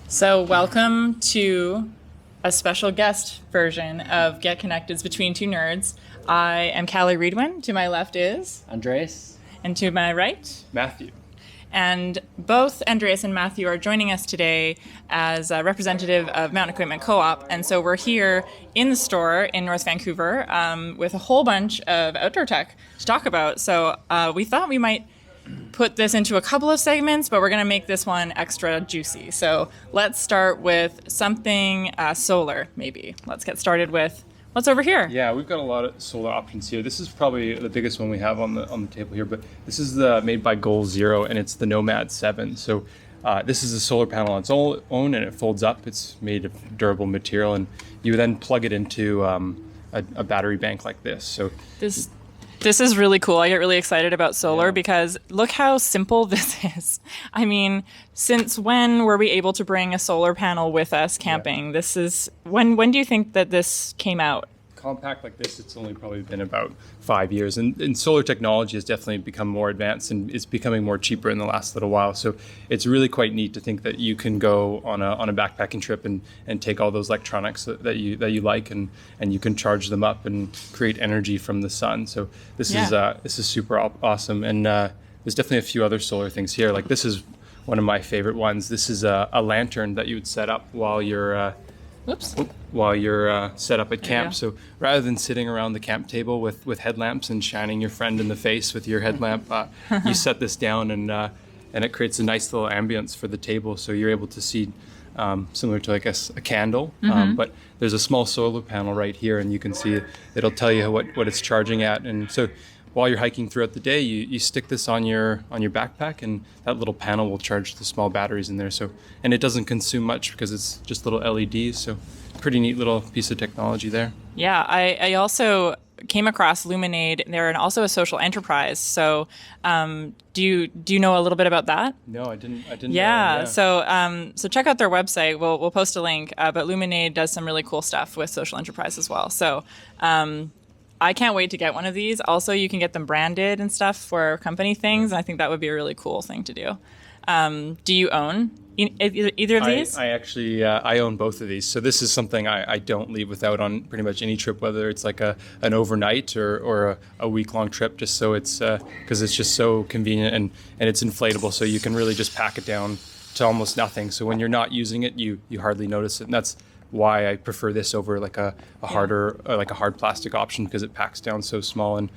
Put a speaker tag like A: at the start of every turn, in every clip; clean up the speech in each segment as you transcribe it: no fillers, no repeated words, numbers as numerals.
A: So, welcome to a special guest version of GetConnected's Between Two Nerds. I am Callie Reedwin. To my left is
B: Andres.
A: And to my right,
C: Matthew.
A: And both Andreas and Matthew are joining us today as a representative of Mountain Equipment Co-op. And so we're here in the store in North Vancouver with a whole bunch of outdoor tech to talk about. So we thought we might put this into a couple of segments, but we're going to make this one extra juicy. So let's start with something solar, maybe. Let's get started with what's over here.
C: Yeah, we've got a lot of solar options here. This is probably the biggest one we have on the table here, but this is made by Goal Zero, and it's the Nomad 7. So this is a solar panel on its own, and it folds up. It's made of durable material, and you then plug it into a battery bank like this. So
A: This is really cool. I get really excited about solar because look how simple this is. I mean, since when were we able to bring a solar panel with us camping? Yeah. This is when do you think that this came out?
C: Compact like this, it's only probably been about 5 years, and solar technology has definitely become more advanced, and it's becoming more cheaper in the last little while. So it's really quite neat to think that you can go on a backpacking trip and take all those electronics that you like, and you can charge them up and create energy from the sun. So this is super awesome, and there's definitely a few other solar things here. Like this is one of my favorite ones. This is a lantern that you would set up while you're set up at camp. So rather than sitting around the camp table with headlamps and shining your friend in the face with your headlamp, you set this down and it creates a nice little ambience for the table. So you're able to see similar to, I guess, a candle, but there's a small solar panel right here, and you can see it'll tell you what it's charging at. And so while you're hiking throughout the day, you stick this on your backpack, and that little panel will charge the small batteries in there. So, and it doesn't consume much because it's just little LEDs. So, pretty neat little piece of technology there.
A: Yeah, I also came across LuminAid. They're also a social enterprise. So, do you know a little bit about that?
C: No, I didn't.
A: Yeah. So check out their website. We'll post a link. But LuminAid does some really cool stuff with social enterprise as well. So. I can't wait to get one of these. Also, you can get them branded and stuff for company things. And I think that would be a really cool thing to do. Do you own either of these?
C: I actually I own both of these. So this is something I don't leave without on pretty much any trip, whether it's like an overnight or a week-long trip, just so it's because it's just so convenient and it's inflatable. So you can really just pack it down to almost nothing. So when you're not using it, you hardly notice it. And that's why I prefer this over like a harder like a hard plastic option, because it packs down so small. And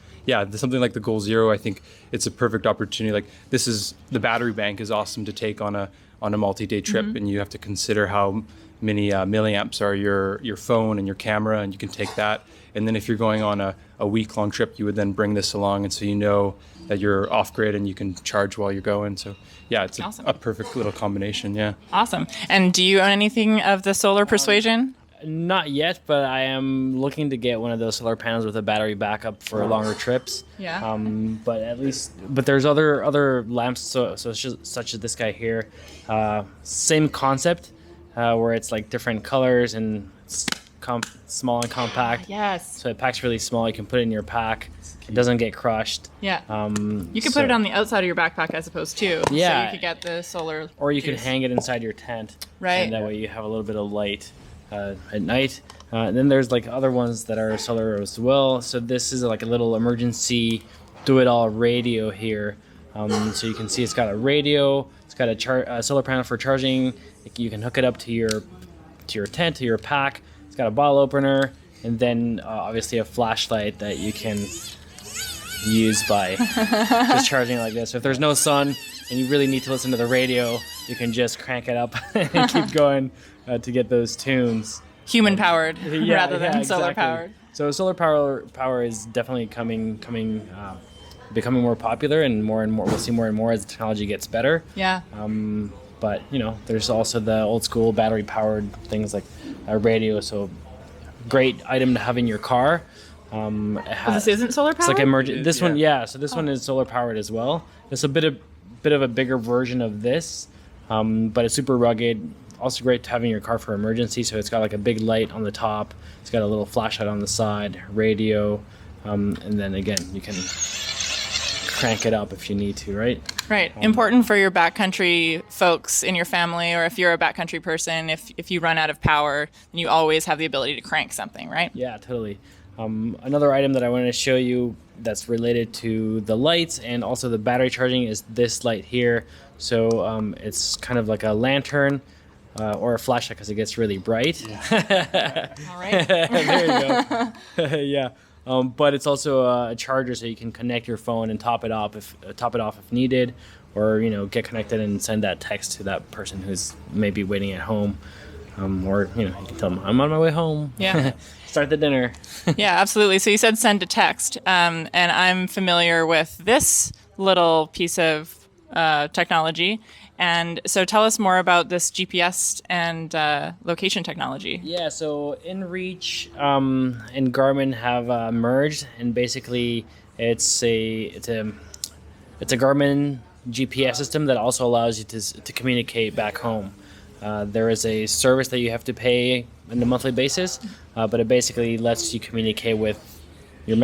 C: something like the Goal Zero, I think it's a perfect opportunity. Like the battery bank is awesome to take on a multi-day trip, and you have to consider how many milliamps are your phone and your camera, and you can take that. And then if you're going on a week-long trip, you would then bring this along, and so you know that you're off-grid and you can charge while you're going. So yeah, it's awesome. a perfect little combination. Yeah.
A: Awesome. And do you own anything of the solar persuasion?
B: Not yet, but I am looking to get one of those solar panels with a battery backup for longer trips.
A: Yeah.
B: But there's other lamps, such as this guy here. Same concept, where it's like different colors and it's small and compact.
A: Yes.
B: So it packs really small. You can put it in your pack. It doesn't get crushed.
A: Yeah. You could put it on the outside of your backpack, I suppose, too.
B: Yeah.
A: So you could get the solar.
B: Or you could hang it inside your tent.
A: Right.
B: And that way you have a little bit of light at night. And then there's like other ones that are solar as well. So this is like a little emergency do-it-all radio here. So you can see it's got a radio. It's got a solar panel for charging. You can hook it up to your tent, to your pack. It's got a bottle opener, and then obviously a flashlight that you can use by just charging like this. So if there's no sun and you really need to listen to the radio, you can just crank it up and keep going to get those tunes.
A: Human powered rather than solar powered.
B: So solar power is definitely becoming more popular, and more. We'll see more and more as the technology gets better.
A: Yeah.
B: But there's also the old school battery powered things like a radio. So great item to have in your car.
A: This isn't solar powered?
B: It's like emergent. This one, yeah. So this one is solar powered as well. It's a bit of a bigger version of this, but it's super rugged. Also great to have in your car for emergency. So it's got like a big light on the top. It's got a little flashlight on the side, radio, and then again you can crank it up if you need to, right?
A: Right. Important for your backcountry folks in your family, or if you're a backcountry person, if you run out of power, then you always have the ability to crank something, right?
B: Yeah, totally. Another item that I wanted to show you that's related to the lights and also the battery charging is this light here. So it's kind of like a lantern or a flashlight because it gets really bright. Yeah.
A: All right.
B: There you go. Yeah. But it's also a charger, so you can connect your phone and top it off if needed, or get connected and send that text to that person who's maybe waiting at home, or you can tell them I'm on my way home.
A: Yeah.
B: Start the dinner.
A: Yeah, absolutely. So you said send a text, and I'm familiar with this little piece of technology. And so tell us more about this GPS and location technology.
B: Yeah, so InReach and Garmin have merged, and basically it's a Garmin GPS system that also allows you to communicate back home. There is a service that you have to pay on a monthly basis, but it basically lets you communicate with your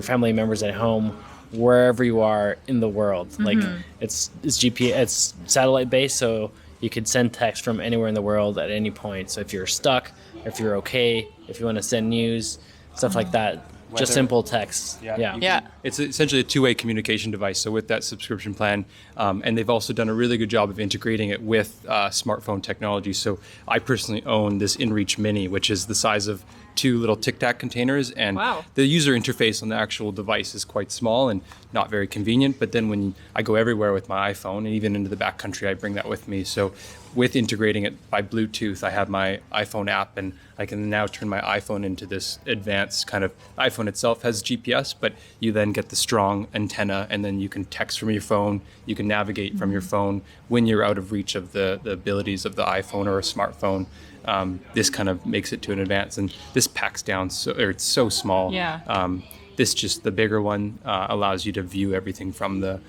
B: family members at home wherever you are in the world. Mm-hmm. Like it's GPS, it's satellite based, so you could send text from anywhere in the world at any point. So if you're stuck, if you're okay, if you want to send news, stuff like that, just simple text.
A: Yeah.
C: It's essentially a two-way communication device. So with that subscription plan, and they've also done a really good job of integrating it with smartphone technology. So I personally own this InReach Mini, which is the size of 2 little Tic Tac containers, and
A: wow.
C: The user interface on the actual device is quite small and not very convenient. But then when I go everywhere with my iPhone, and even into the backcountry, I bring that with me. So with integrating it by Bluetooth, I have my iPhone app, and I can now turn my iPhone into this advanced kind of. The iPhone itself has GPS, but you then get the strong antenna, and then you can text from your phone. You can navigate from your phone when you're out of reach of the abilities of the iPhone or a smartphone. This kind of makes it to an advance, and this packs down it's so small.
A: Yeah.
C: The bigger one allows you to view everything from the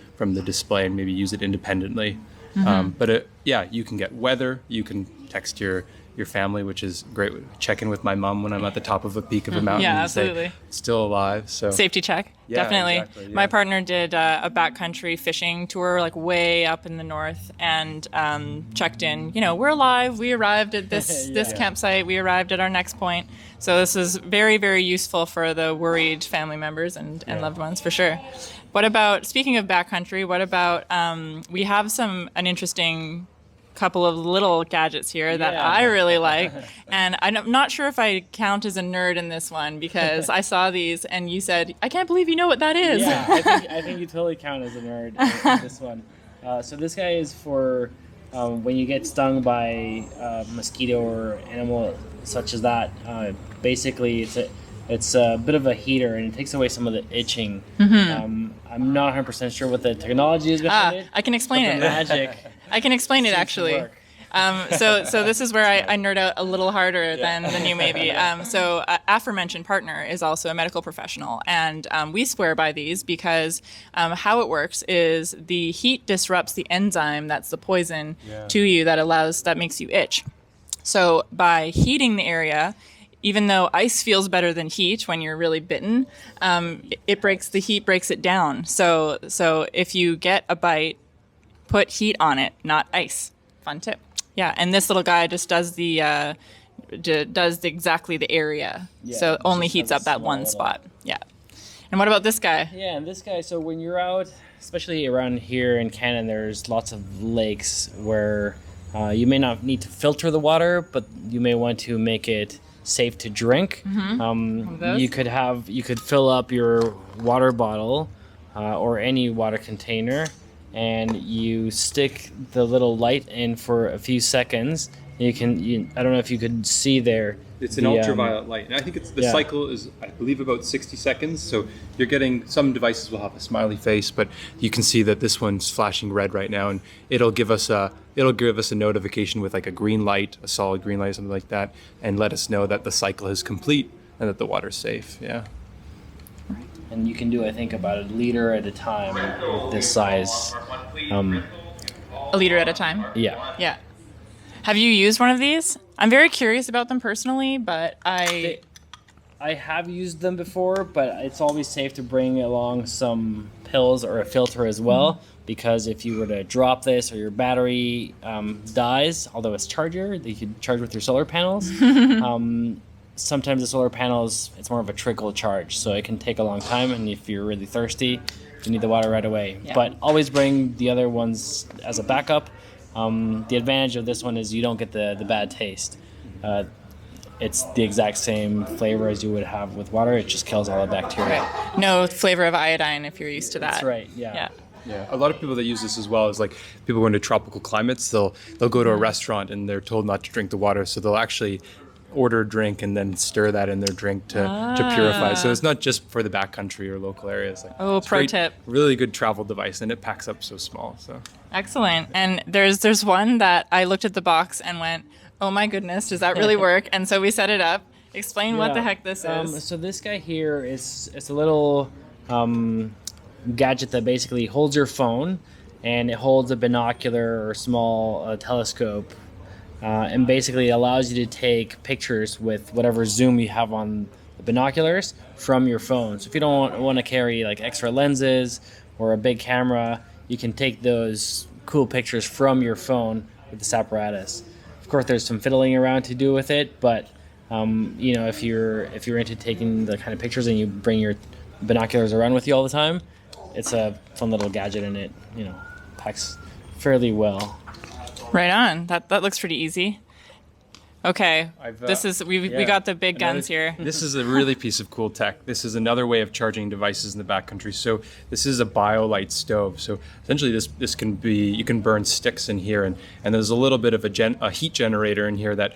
C: display and maybe use it independently. Mm-hmm. You can get weather. You can text your family, which is great. Check in with my mom when I'm at the top of a peak of a mountain.
A: Yeah,
C: and
A: absolutely.
C: Say, still alive. So
A: safety check.
C: Yeah,
A: Definitely.
C: Exactly, yeah.
A: My partner did a backcountry fishing tour, like way up in the north, and checked in. We're alive. We arrived at this campsite. We arrived at our next point. So this is very, very useful for the worried family members and loved ones for sure. What about, speaking of backcountry, what about we have an interesting couple of little gadgets here that I really like, and I'm not sure if I count as a nerd in this one because I saw these and you said, I can't believe you know what that is.
B: Yeah, I think you totally count as a nerd in this one. So this guy is for when you get stung by a mosquito or animal such as that. Basically, it's a bit of a heater, and it takes away some of the itching. Mm-hmm. I'm not 100% sure what the technology is behind it.
A: I can explain it.
B: Magic.
A: I can explain it actually. So this is where I nerd out a little harder than you maybe. So aforementioned partner is also a medical professional, and we swear by these because how it works is the heat disrupts the enzyme that's the poison to you that makes you itch. So by heating the area, even though ice feels better than heat when you're really bitten, the heat breaks it down. So if you get a bite, put heat on it, not ice. Fun tip. Yeah, and this little guy just does exactly the area. Yeah, so only heats up that one spot. Yeah. And what about this guy?
B: Yeah, and this guy, so when you're out, especially around here in Canada, there's lots of lakes where you may not need to filter the water, but you may want to make it safe to drink. Mm-hmm. You could fill up your water bottle or any water container, and you stick the little light in for a few seconds. I don't know if you could see there.
C: It's an ultraviolet light, and I think the cycle is, I believe, about 60 seconds. So you're getting, some devices will have a smiley face, but you can see that this one's flashing red right now, and it'll give us a notification with like a green light, a solid green light, something like that, and let us know that the cycle is complete and that the water's safe. Yeah.
B: And you can do, I think, about a liter at a time with this size.
A: A liter at a time?
B: Yeah.
A: Yeah. Have you used one of these? I'm very curious about them personally, but I
B: have used them before, but it's always safe to bring along some pills or a filter as well, because if you were to drop this or your battery dies, although it's charger, you could charge with your solar panels. Sometimes the solar panels, it's more of a trickle charge, so it can take a long time, and if you're really thirsty, you need the water right away.
A: Yeah.
B: But always bring the other ones as a backup. The advantage of this one is you don't get the bad taste. It's the exact same flavor as you would have with water. It just kills all the bacteria.
A: Right. No flavor of iodine if you're used to that.
B: That's right, yeah.
A: Yeah.
C: Yeah, a lot of people that use this as well is like people going to tropical climates. They'll go to a restaurant and they're told not to drink the water, so they'll actually order a drink and then stir that in their drink to purify. So it's not just for the backcountry or local areas. Like,
A: Oh,
C: it's
A: pro
C: great,
A: tip.
C: really good travel device, and it packs up so small. So
A: Excellent. And there's one that I looked at the box and went, oh my goodness, does that really work? And so we set it up. Explain what the heck this is.
B: So this guy here it's a little gadget that basically holds your phone, and it holds a binocular or small telescope, and basically allows you to take pictures with whatever zoom you have on the binoculars from your phone. So if you don't want to carry like extra lenses or a big camera, you can take those cool pictures from your phone with this apparatus. Of course, there's some fiddling around to do with it, but if you're into taking the kind of pictures and you bring your binoculars around with you all the time, it's a fun little gadget, and it packs fairly well.
A: Right on. That looks pretty easy. Okay. We got the big guns here.
C: This is a really piece of cool tech. This is another way of charging devices in the backcountry. So this is a BioLite stove. So essentially this can be, you can burn sticks in here, and there's a little bit of a heat generator in here that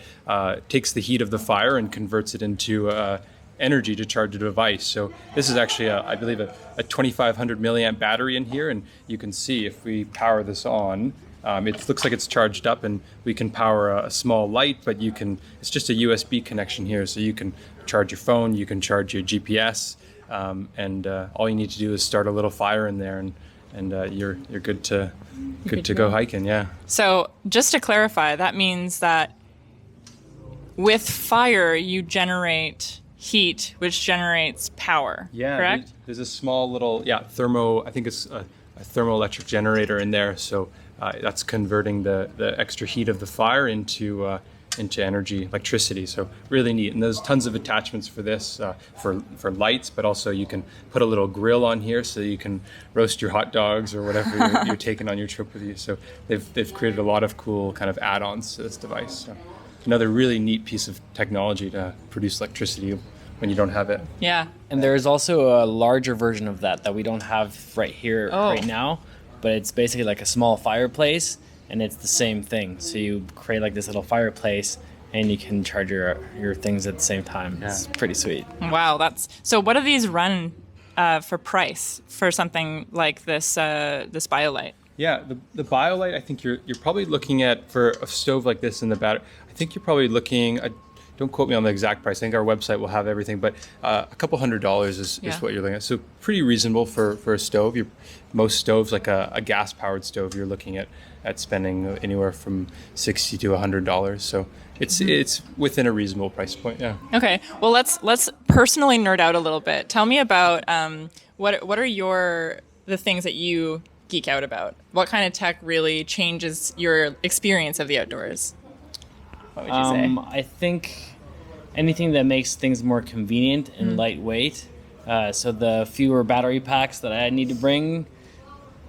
C: takes the heat of the fire and converts it into energy to charge a device. So this is actually, I believe, a 2,500 milliamp battery in here, and you can see if we power this on, it looks like it's charged up, and we can power a small light, but it's just a USB connection here, so you can charge your phone, you can charge your GPS, and all you need to do is start a little fire in there, and you're good to go hiking. Yeah.
A: So just to clarify, that means that with fire you generate heat, which generates power.
C: Yeah.
A: Correct?
C: There's a small little I think it's a thermoelectric generator in there. So that's converting the extra heat of the fire into energy, electricity. So really neat. And there's tons of attachments for this, for lights, but also you can put a little grill on here so you can roast your hot dogs or whatever you're taking on your trip with you. So they've created a lot of cool kind of add-ons to this device. So another really neat piece of technology to produce electricity when you don't have it.
A: Yeah.
B: And there's also a larger version of that we don't have right here right now, but it's basically like a small fireplace, and it's the same thing. So you create like this little fireplace, and you can charge your things at the same time. Yeah. It's pretty sweet.
A: Wow, so what do these run for price for something like this BioLite?
C: Yeah, the BioLite, I think you're probably looking at, for a stove like this in the battery, I think you're probably looking at, don't quote me on the exact price, I think our website will have everything, but a couple $100 is what you're looking at. So pretty reasonable for a stove. Most stoves, like a gas-powered stove, you're looking at spending anywhere from $60 to $100. So it's within a reasonable price point, yeah.
A: Okay, well let's personally nerd out a little bit. Tell me about what are the things that you geek out about? What kind of tech really changes your experience of the outdoors? What would you say?
B: I think anything that makes things more convenient and lightweight. So the fewer battery packs that I need to bring,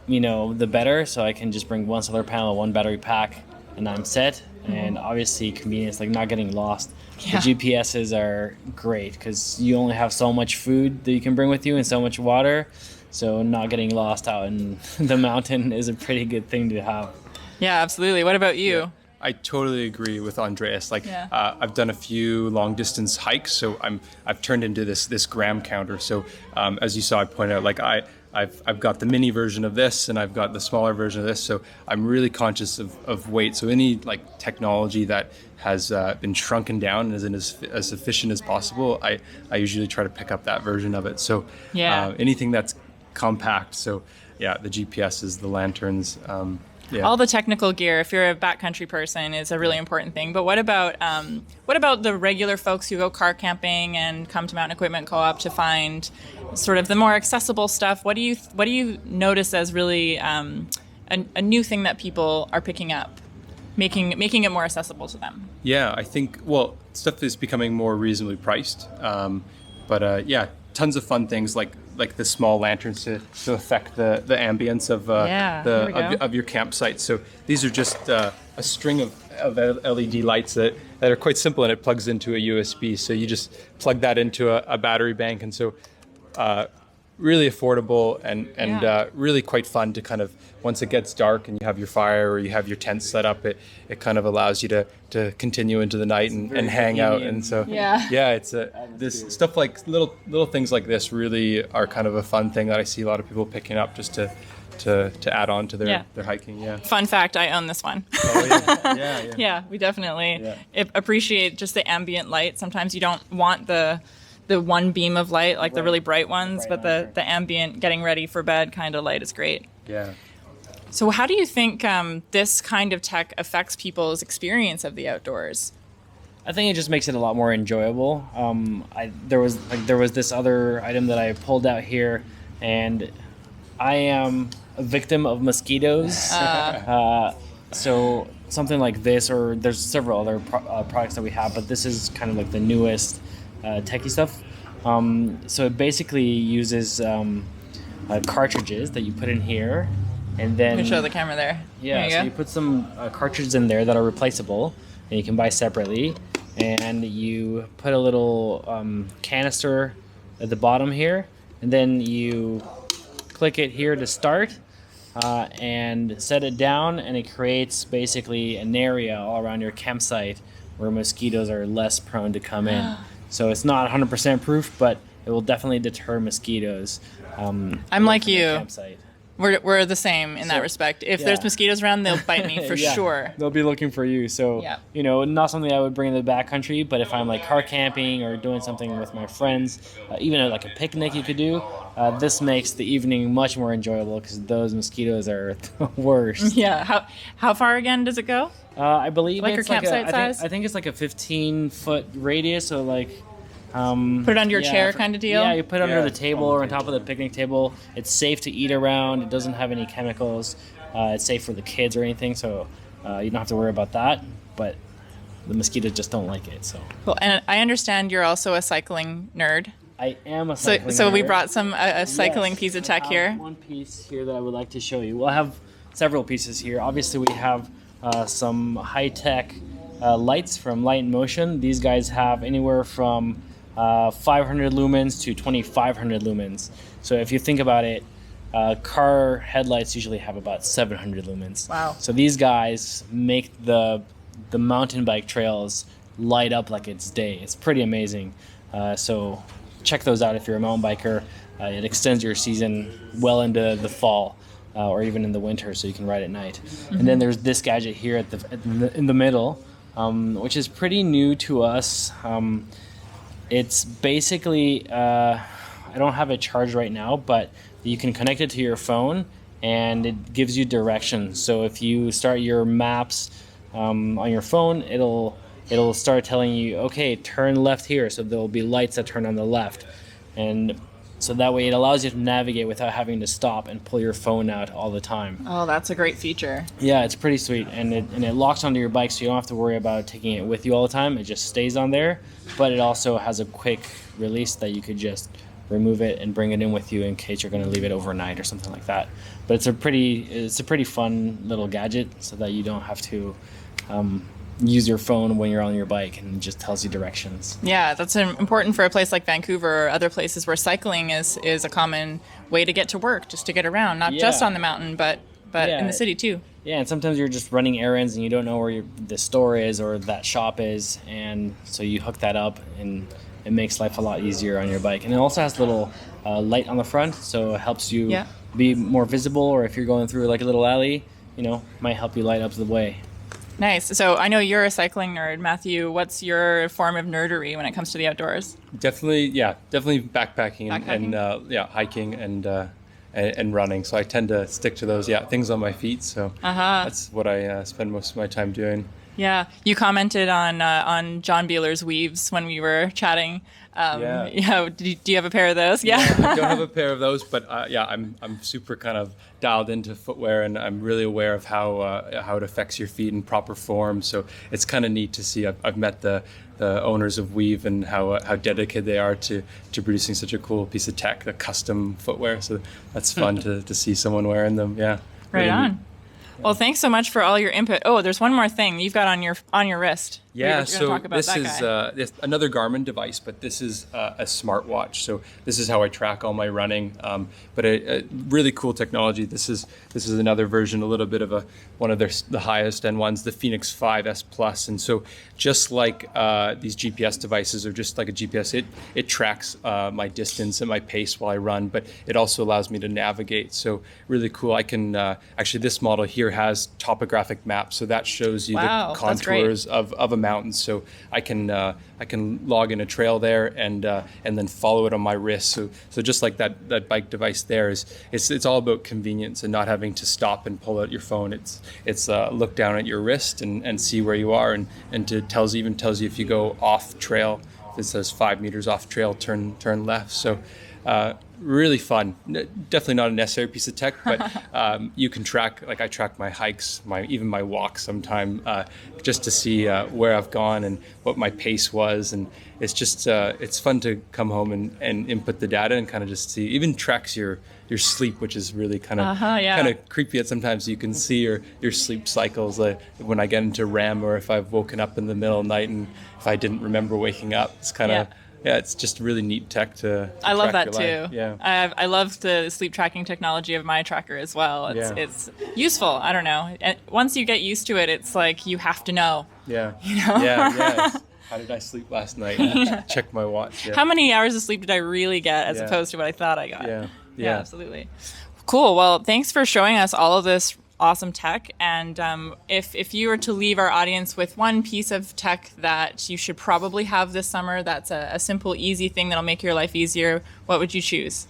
B: the better. So I can just bring one solar panel, one battery pack, and I'm set. And obviously convenience, like not getting lost.
A: Yeah.
B: The GPSs are great because you only have so much food that you can bring with you and so much water. So not getting lost out in the mountain is a pretty good thing to have.
A: Yeah, absolutely. What about you?
C: Yeah. I totally agree with Andreas. I've done a few long distance hikes, so I've turned into this gram counter. So as you saw, I pointed out, I've got the mini version of this, and I've got the smaller version of this. So I'm really conscious of weight. So any technology that has been shrunken down and is as efficient as possible, I usually try to pick up that version of it. So anything that's compact. So yeah, the GPSs, the lanterns. Yeah.
A: All the technical gear, if you're a backcountry person, is a really important thing. But what about the regular folks who go car camping and come to Mountain Equipment Co-op to find sort of the more accessible stuff? What do you notice as really a new thing that people are picking up, making it more accessible to them?
C: Yeah, I think, well, stuff is becoming more reasonably priced. Yeah, tons of fun things like the small lanterns to affect the ambience of of your campsite. So these are just a string of LED lights that are quite simple, and it plugs into a USB. So you just plug that into a battery bank, and so really affordable and really quite fun to kind of, once it gets dark and you have your fire or you have your tent set up, it kind of allows you to continue into the night and hang out. And so it's this stuff, like little things like this really are kind of a fun thing that I see a lot of people picking up just to add on to their hiking. Yeah.
A: Fun fact, I own this one.
C: Oh yeah.
A: Yeah, we definitely appreciate just the ambient light. Sometimes you don't want the one beam of light, like the really bright ones, but the ambient getting ready for bed kind of light is great.
C: Yeah.
A: So how do you think this kind of tech affects people's experience of the outdoors?
B: I think it just makes it a lot more enjoyable. There was this other item that I pulled out here, and I am a victim of mosquitoes. So something like this, or there's several other products that we have, but this is kind of like the newest techie stuff. So it basically uses cartridges that you put in here, and then
A: You can show the camera there.
B: yeah,
A: There
B: so you put some cartridges in there that are replaceable, and you can buy separately. And you put a little canister at the bottom here, and then you click it here to start, and set it down, and it creates basically an area all around your campsite where mosquitoes are less prone to come in. So it's not 100% proof, but it will definitely deter mosquitoes.
A: I'm like you.
B: Campsite.
A: We're the same in that respect. If there's mosquitoes around, they'll bite me for sure.
B: They'll be looking for you. So, not something I would bring in the backcountry, but if I'm like car camping or doing something with my friends, even like a picnic you could do, this makes the evening much more enjoyable because those mosquitoes are the worst.
A: Yeah. How far again does it go?
B: I believe
A: Like
B: it's
A: your campsite size?
B: I think it's like a 15-foot radius, so like...
A: Put it under your chair kind of deal?
B: Yeah, you put it under the table or on top of the picnic table. It's safe to eat around. It doesn't have any chemicals. It's safe for the kids or anything, so you don't have to worry about that. But the mosquitoes just don't like it. So.
A: Well, and I understand you're also a cycling nerd.
B: I am a cycling
A: So we
B: nerd.
A: brought a cycling piece of tech
B: I
A: here.
B: have one piece here that I would like to show you. We'll have several pieces here. Obviously, we have some high-tech lights from Light in Motion. These guys have anywhere from 500 lumens to 2500 lumens. So if you think about it, car headlights usually have about 700 lumens.
A: Wow.
B: So these guys make the mountain bike trails light up like it's day. It's pretty amazing. So check those out if you're a mountain biker. It extends your season well into the fall, or even in the winter, so you can ride at night. Mm-hmm. And then there's this gadget here in the middle, which is pretty new to us. It's basically, I don't have it charged right now, but you can connect it to your phone and it gives you directions. So if you start your maps on your phone, it'll start telling you, okay, turn left here. So there'll be lights that turn on the left. And so that way it allows you to navigate without having to stop and pull your phone out all the time.
A: Oh, that's a great feature.
B: Yeah, it's pretty sweet. And it locks onto your bike, so you don't have to worry about taking it with you all the time. It just stays on there. But it also has a quick release that you could just remove it and bring it in with you in case you're going to leave it overnight or something like that. But it's a pretty fun little gadget so that you don't have to use your phone when you're on your bike, and it just tells you directions.
A: Yeah, that's important for a place like Vancouver or other places where cycling is a common way to get to work, just to get around, not just on the mountain, but in the city too.
B: Yeah, and sometimes you're just running errands and you don't know where the store is or that shop is, and so you hook that up, and it makes life a lot easier on your bike. And it also has a little light on the front, so it helps you be more visible, or if you're going through like a little alley, might help you light up the way.
A: Nice. So I know you're a cycling nerd. Matthew, what's your form of nerdery when it comes to the outdoors?
C: Definitely backpacking. And hiking and and running. So I tend to stick to those, things on my feet. So that's what I spend most of my time doing.
A: Yeah, you commented on John Beeler's weaves when we were chatting. Do you have a pair of those? Yeah.
C: I don't have a pair of those, but I'm super kind of dialed into footwear, and I'm really aware of how it affects your feet in proper form. So it's kind of neat to see. I've met the owners of Weave and how dedicated they are to producing such a cool piece of tech, the custom footwear. So that's fun to see someone wearing them. Yeah.
A: Right
C: really
A: on.
C: neat.
A: Well, thanks so much for all your input. Oh, there's one more thing you've got on your wrist.
C: Yeah,
A: You're
C: so
A: talk about
C: this
A: that
C: is
A: guy.
C: another Garmin device, but this is a smartwatch. So this is how I track all my running. But a really cool technology. This is another version, a little bit of one of the highest end ones, the Phoenix 5S Plus. And so just like these GPS devices, or just like a GPS, it tracks my distance and my pace while I run, but it also allows me to navigate. So really cool. I can actually, this model here has topographic maps, so that shows you
A: Wow,
C: the
A: that's great.
C: contours of a mountain. So I can log in a trail there and then follow it on my wrist. So just like that bike device there it's all about convenience and not having to stop and pull out your phone. It's look down at your wrist and see where you are, and it tells you if you go off trail. It says 5 meters off trail, turn left. So really fun. Definitely not a necessary piece of tech, but you can track, like I track my hikes, even my walks sometime, just to see where I've gone and what my pace was. And it's just, it's fun to come home and input the data and kind of just see, even tracks your sleep, which is really kind of creepy at sometimes. You can see your sleep cycles, when I get into REM, or if I've woken up in the middle of the night and if I didn't remember waking up. It's kind of, it's just really neat tech to
A: I love
C: track
A: that
C: your life.
A: too.
C: Yeah.
A: I love the sleep tracking technology of my tracker as well. It's useful. I don't know. And once you get used to it, it's like you have to know.
C: Yeah.
A: You know?
C: Yeah. How did I sleep last night? Check my watch. Yeah.
A: How many hours of sleep did I really get as opposed to what I thought I got?
C: Yeah.
A: Absolutely. Cool. Well, thanks for showing us all of this awesome tech. And if you were to leave our audience with one piece of tech that you should probably have this summer, that's a simple, easy thing that'll make your life easier, what would you choose?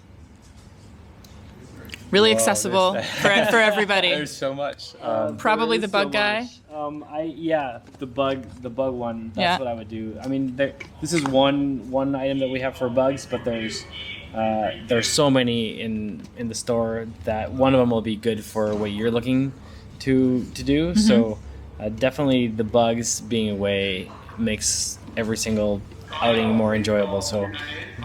A: Really accessible for everybody.
C: There's so much.
A: Probably the bug guy.
B: The bug one. That's what I would do. I mean, this is one item that we have for bugs, but there's so many in the store that one of them will be good for what you're looking to do. Mm-hmm. So definitely the bugs being away makes every single outing more enjoyable. So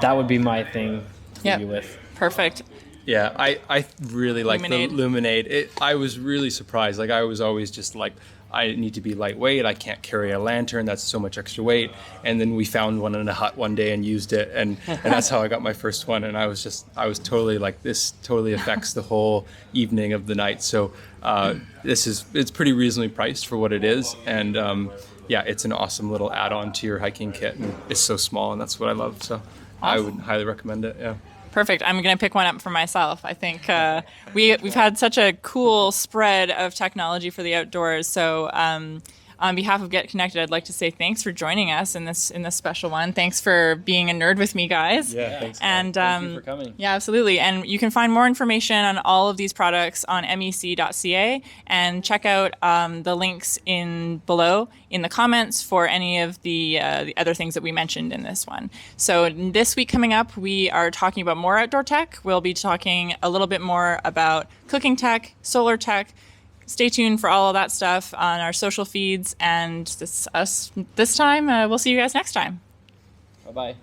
B: that would be my thing to leave you with.
A: Perfect.
C: Yeah, I really like
A: LuminAid.
C: the LuminAid. I was really surprised. Like, I was always just like, I need to be lightweight. I can't carry a lantern. That's so much extra weight. And then we found one in a hut one day and used it. And that's how I got my first one. And I was totally like, this totally affects the whole evening of the night. So it's pretty reasonably priced for what it is. And it's an awesome little add-on to your hiking kit. And it's so small, and that's what I love. So I would highly recommend it. Yeah.
A: Perfect. I'm going to pick one up for myself. I think we've had such a cool spread of technology for the outdoors. So on behalf of GetConnected, I'd like to say thanks for joining us in this special one. Thanks for being a nerd with me, guys.
C: Yeah, thanks.
A: And
B: thank you for coming.
A: Yeah, absolutely. And you can find more information on all of these products on mec.ca, and check out the links below in the comments for any of the other things that we mentioned in this one. So this week coming up, we are talking about more outdoor tech. We'll be talking a little bit more about cooking tech, solar tech. Stay tuned for all of that stuff on our social feeds. And this time, we'll see you guys next time.
B: Bye-bye.